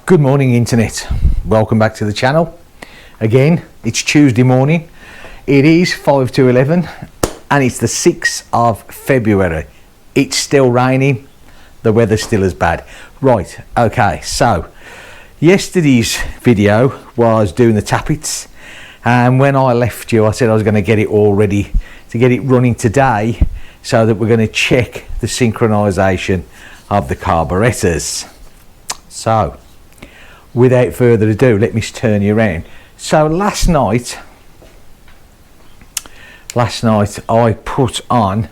Good morning, internet. Welcome back to the channel. Again, it's Tuesday morning. It is 5 to 11 and it's the 6th of February. It's still raining. The weather's still as bad. Right, okay, so yesterday's video was doing the tappets, and when I left you I said I was going to get it all ready to get it running today so that we're going to check the synchronization of the carburetors. So without further ado, let me turn you around. So last night I put on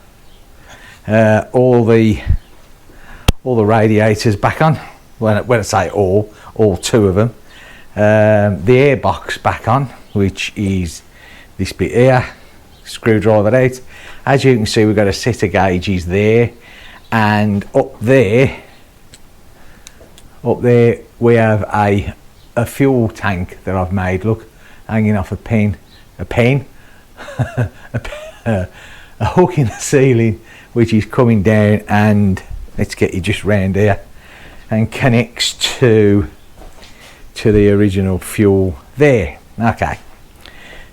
all the radiators back on. When I say all two of them. The airbox back on, which is this bit here, screwdriver out. As you can see, we've got a set of gauges there, and up there we have a fuel tank that I've made, look, hanging off a hook in the ceiling, which is coming down, and let's get you just round here, and connects to the original fuel there. Okay,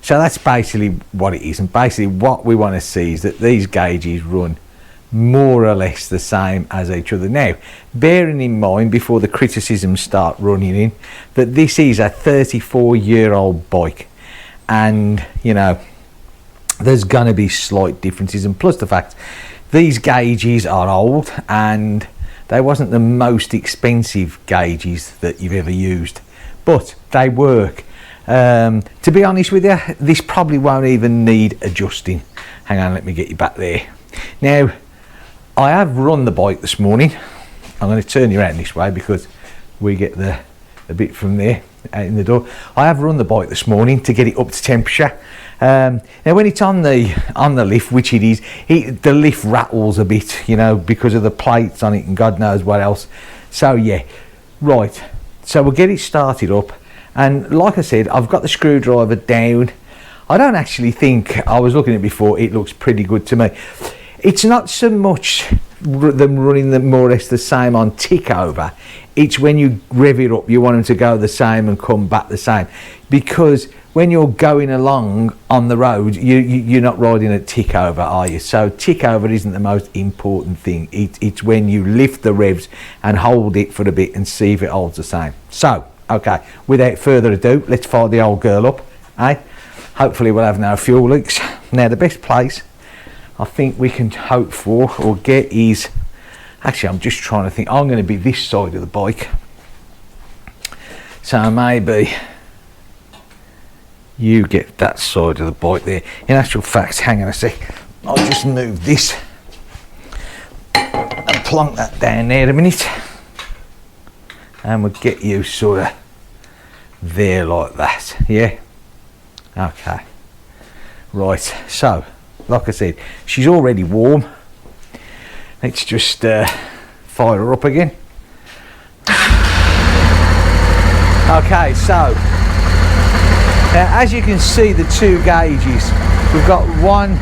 so that's basically what it is, and basically what we want to see is that these gauges run more or less the same as each other. Now, bearing in mind, before the criticisms start running in, that this is a 34-year-old bike, and you know there's going to be slight differences, and plus the fact these gauges are old and they wasn't the most expensive gauges that you've ever used, but they work. To be honest with you, this probably won't even need adjusting. Hang on, let me get you back there. Now, I have run the bike this morning. I'm going to turn you around this way because we get the bit from there out in the door. I have run the bike this morning to get it up to temperature. Now when it's on the lift, which it is, the lift rattles a bit, you know, because of the plates on it and God knows what else. So yeah, right, so we'll get it started up, and like I said, I've got the screwdriver down. I don't actually think, I was looking at it before, it looks pretty good to me. It's not so much them running them more or less the same on tick over. It's when you rev it up, you want them to go the same and come back the same, because when you're going along on the road, you're not riding at tick over, are you? So tick over isn't the most important thing. It's when you lift the revs and hold it for a bit and see if it holds the same. So okay, without further ado, let's fire the old girl up, eh? Hopefully we'll have no fuel leaks. Now the best place I think we can hope for or get is, actually I'm just trying to think, I'm going to be this side of the bike, so maybe you get that side of the bike there. In actual fact, hang on a sec, I'll just move this and plonk that down there a minute, and we'll get you sort of there like that. Yeah, okay, right, so like I said, she's already warm. Let's just fire her up again. Okay, so as you can see, the two gauges, we've got one,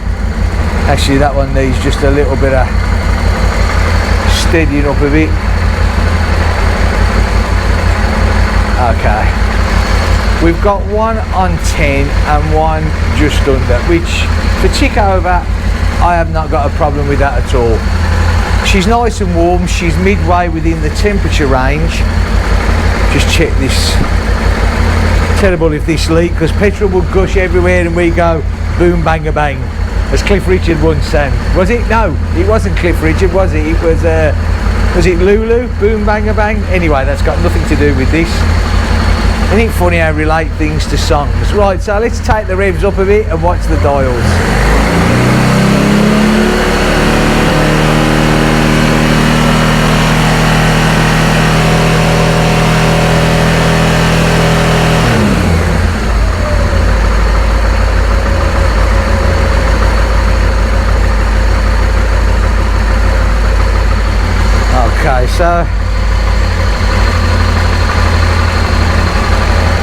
actually that one needs just a little bit of steadying up a bit. Okay, we've got one on 10 and one just under, which for tick over I have not got a problem with that at all. She's nice and warm, she's midway within the temperature range. Just check this. Terrible if this leak, because petrol will gush everywhere and we go boom bang a bang, as Cliff Richard once sang. Was it? No, it wasn't Cliff Richard, was it? It was it Lulu? Boom bang a bang? Anyway, that's got nothing to do with this. Isn't it funny how I relate things to songs? Right, so let's take the revs up a bit and watch the dials. Okay, so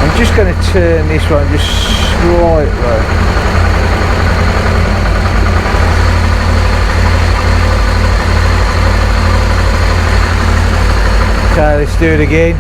I'm just going to turn this one just slightly. Okay, let's do it again.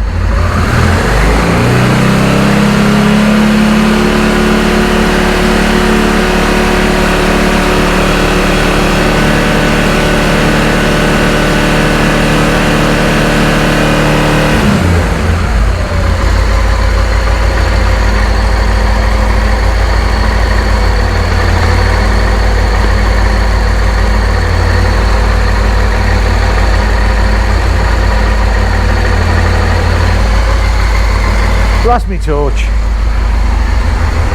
Lost my torch,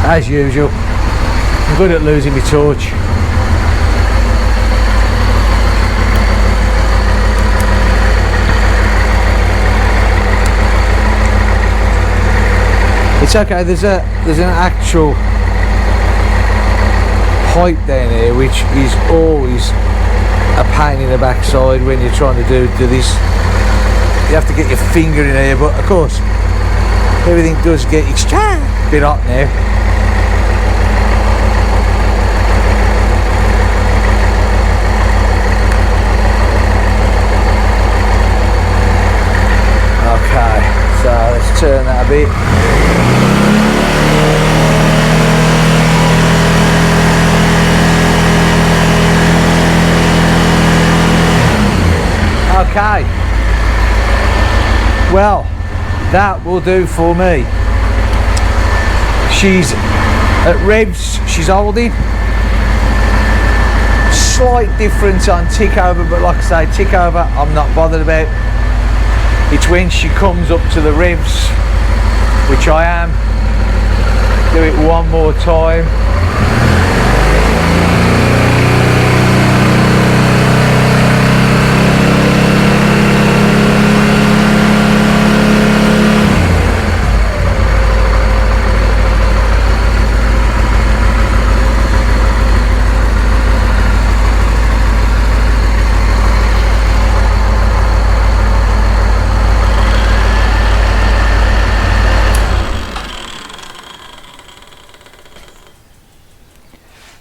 as usual. I'm good at losing my torch. It's okay, there's an actual pipe down here which is always a pain in the backside when you're trying to do this. You have to get your finger in here, but of course everything does get a bit hot now. Okay, so let's turn that a bit. Okay, well, that will do for me. She's at revs, she's holding. Slight difference on tick over, but like I say, tick over I'm not bothered about. It's when she comes up to the revs, which I am. Do it one more time.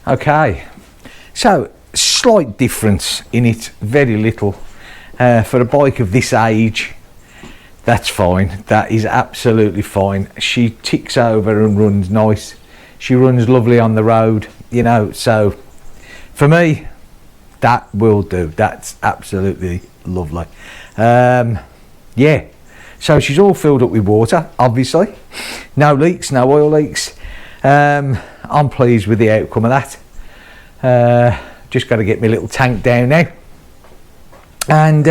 Okay, so slight difference in it, very little. For a bike of this age, that's fine, that is absolutely fine. She ticks over and runs nice. She runs lovely on the road, you know, so for me, that will do. That's absolutely lovely. Yeah, so she's all filled up with water, obviously. No leaks, no oil leaks. I'm pleased with the outcome of that. Just got to get my little tank down now, and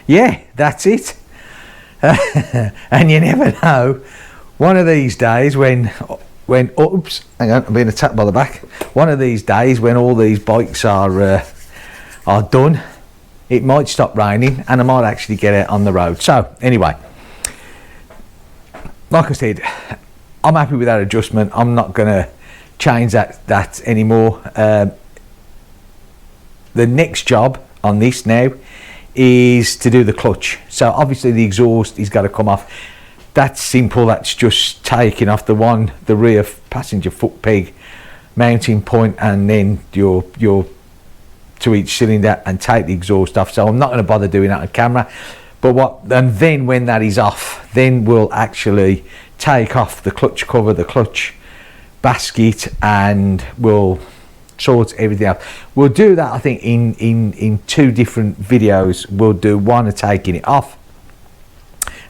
yeah, that's it. And you never know, one of these days when oops, hang on, I'm being attacked by the back. One of these days when all these bikes are done, it might stop raining and I might actually get out on the road. So anyway, like I said, I'm happy with that adjustment. I'm not going to change that anymore. The next job on this now is to do the clutch. So obviously the exhaust is got to come off. That's simple. That's just taking off the rear passenger foot peg mounting point, and then your to each cylinder, and take the exhaust off. So I'm not going to bother doing that on camera. And then when that is off, then we'll actually take off the clutch cover, the clutch basket, and we'll sort everything out. We'll do that, I think, in two different videos. We'll do one of taking it off,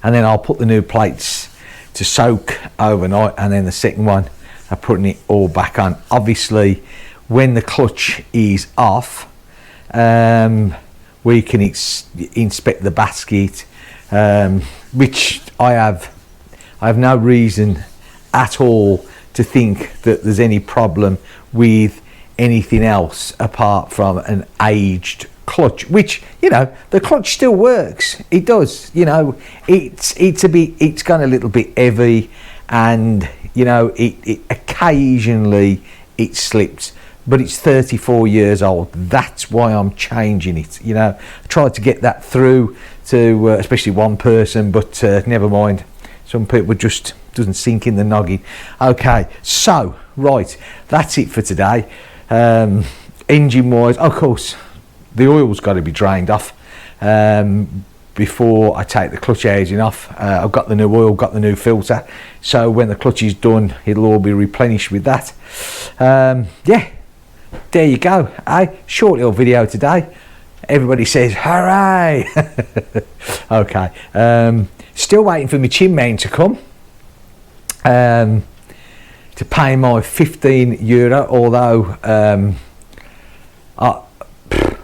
and then I'll put the new plates to soak overnight, and then the second one I'm putting it all back on. Obviously when the clutch is off, we can inspect the basket, which I have no reason at all to think that there's any problem with anything else apart from an aged clutch, which, you know, the clutch still works. It does, you know. It's gone a little bit heavy, and you know, it occasionally it slips, but it's 34 years old. That's why I'm changing it. You know, I tried to get that through to especially one person, but never mind. Some people just doesn't sink in the noggin. Okay, so right, that's it for today. Engine wise, of course, the oil's got to be drained off before I take the clutch housing off. I've got the new oil, got the new filter, so when the clutch is done, it'll all be replenished with that. Yeah, there you go. Short little video today. Everybody says hooray. Okay, still waiting for my chin mount to come, to pay my €15, although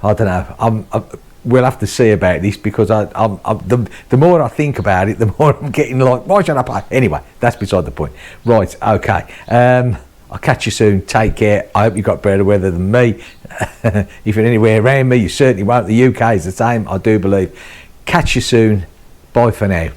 I don't know, we'll have to see about this, because the more I think about it, the more I'm getting like, why should I pay? Anyway, that's beside the point. Right, okay. I'll catch you soon. Take care. I hope you've got better weather than me. If you're anywhere around me, you certainly won't. The UK is the same, I do believe. Catch you soon. Bye for now.